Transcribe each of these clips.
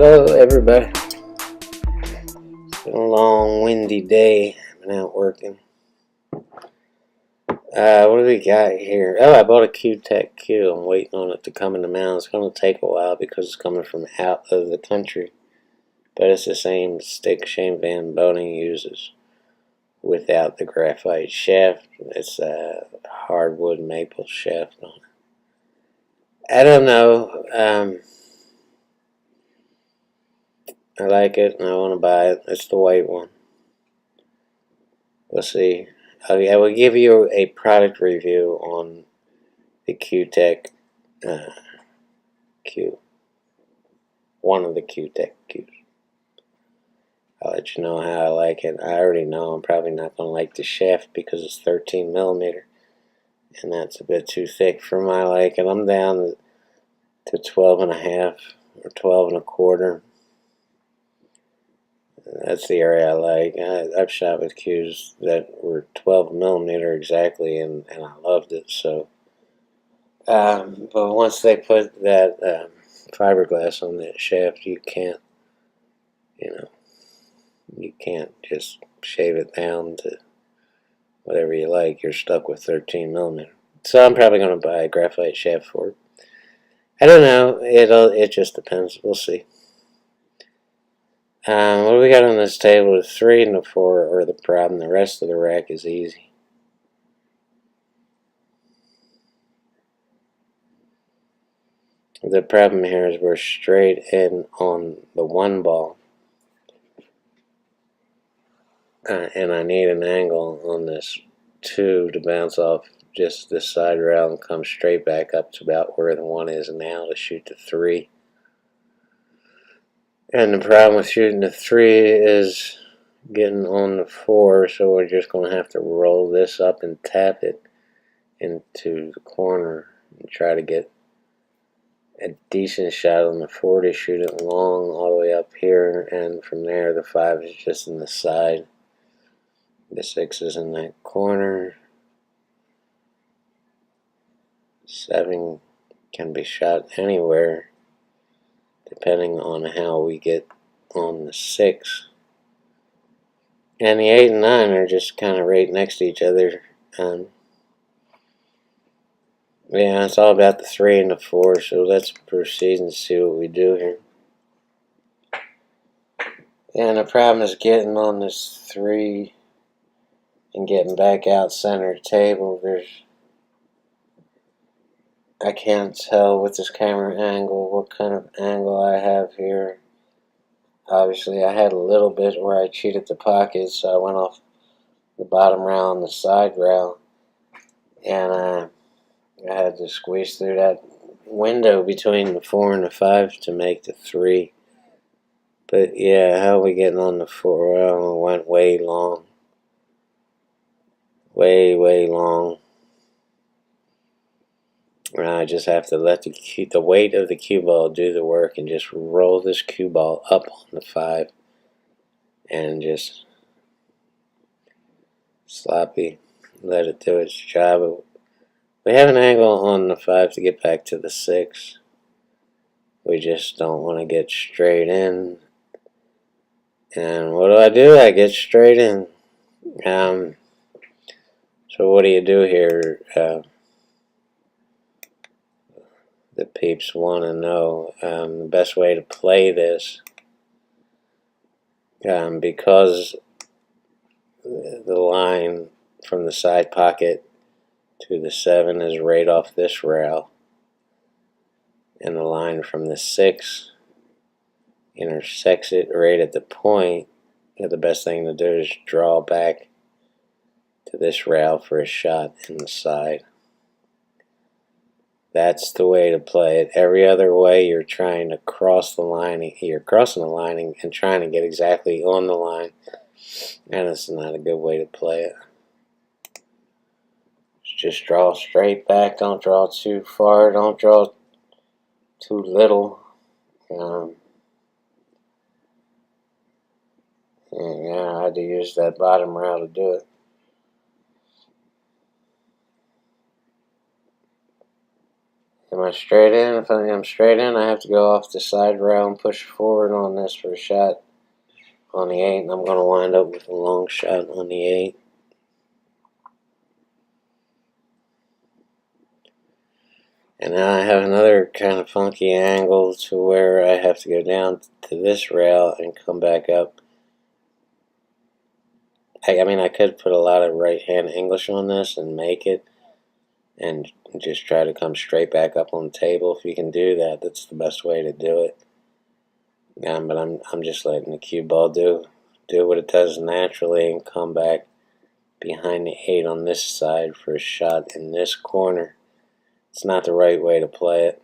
Hello, everybody. It's been a long, windy day. I've been out working. What do we got here? Oh, I bought a Q-Tech Q. I'm waiting on it to come in the mail. It's going to take a while because it's coming from out of the country. But it's the same stick Shane Van Boning uses without the graphite shaft. It's a hardwood maple shaft on it. I don't know. I like it and I want to buy it. It's the white one. We'll see. I will give you a product review on the Q-Tech Q. One of the Q-Tech Qs. I'll let you know how I like it. I already know I'm probably not going to like the shaft because it's 13 millimeter. And that's a bit too thick for my liking. I'm down to 12 and a half or 12 and a quarter. That's the area I like. I've shot with Qs that were 12 millimeter exactly, and I loved it. So, but once they put that fiberglass on that shaft, you can't just shave it down to whatever you like. You're stuck with 13 millimeter. So I'm probably going to buy a graphite shaft for it. I don't know. It just depends. We'll see. What do we got on this table? The 3 and the 4 are the problem. The rest of the rack is easy. The problem here is we're straight in on the 1 ball. And I need an angle on this 2 to bounce off just this side rail and come straight back up to about where the 1 is now to shoot the 3. And the problem with shooting the 3 is getting on the 4, so we're just going to have to roll this up and tap it into the corner and try to get a decent shot on the 4 to shoot it long all the way up here, and from there the 5 is just in the side. The 6 is in that corner. 7 can be shot anywhere depending on how we get on the 6. And the 8 and 9 are just kind of right next to each other. Yeah, it's all about the 3 and the 4, so let's proceed and see what we do here. And the problem is getting on this 3 and getting back out center table. I can't tell with this camera angle what kind of angle I have here. Obviously I had a little bit where I cheated the pocket, so I went off the bottom rail and the side rail, and I had to squeeze through that window between the 4 and the 5 to make the 3. But yeah, how are we getting on the 4? Well, it went way long. Way long. And I just have to let the weight of the cue ball do the work and just roll this cue ball up on the 5 and just sloppy let it do its job. We have an angle on the 5 to get back to the 6. We just don't want to get straight in. And what do? I get straight in. So what do you do here? The peeps want to know the best way to play this, because the line from the side pocket to the 7 is right off this rail, and the line from the 6 intersects it right at the point. The best thing to do is draw back to this rail for a shot in the side. That's the way to play it. Every other way, you're trying to cross the line. You're crossing the line and trying to get exactly on the line, and it's not a good way to play it. Just draw straight back. Don't draw too far. Don't draw too little. Yeah, I had to use that bottom rail to do it. Am I straight in? If I am straight in, I have to go off the side rail and push forward on this for a shot on the 8, and I'm going to wind up with a long shot on the 8. And now I have another kind of funky angle to where I have to go down to this rail and come back up. I mean, I could put a lot of right-hand English on this and make it, and just try to come straight back up on the table. If you can do that, that's the best way to do it. But I'm just letting the cue ball do what it does naturally and come back behind the 8 on this side for a shot in this corner. It's not the right way to play it.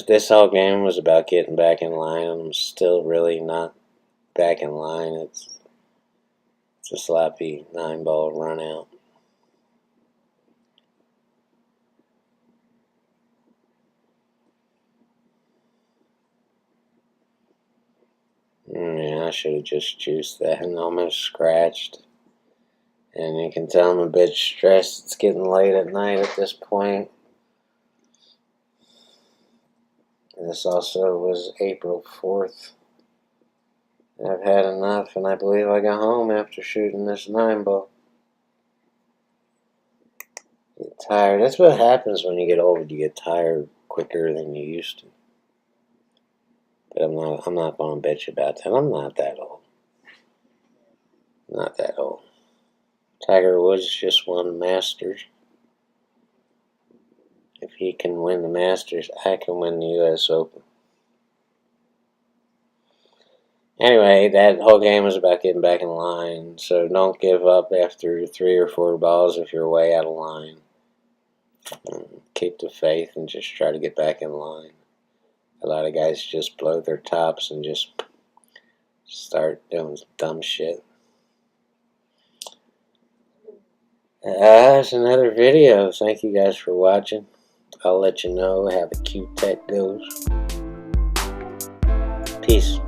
This whole game was about getting back in line, and I'm still really not back in line. It's a sloppy 9-ball run out. Yeah, I should have just juiced that and almost scratched. And you can tell I'm a bit stressed. It's getting late at night at this point. And this also was April 4th. I've had enough, and I believe I got home after shooting this 9-ball. Get tired. That's what happens when you get old. You get tired quicker than you used to. But I'm not going to bitch about that. I'm not that old. Not that old. Tiger Woods just won the Masters. If he can win the Masters, I can win the U.S. Open. Anyway, that whole game was about getting back in line, so don't give up after 3 or 4 balls if you're way out of line. Keep the faith and just try to get back in line. A lot of guys just blow their tops and just start doing dumb shit. That's another video. Thank you guys for watching. I'll let you know how the Q-Tech goes. Peace.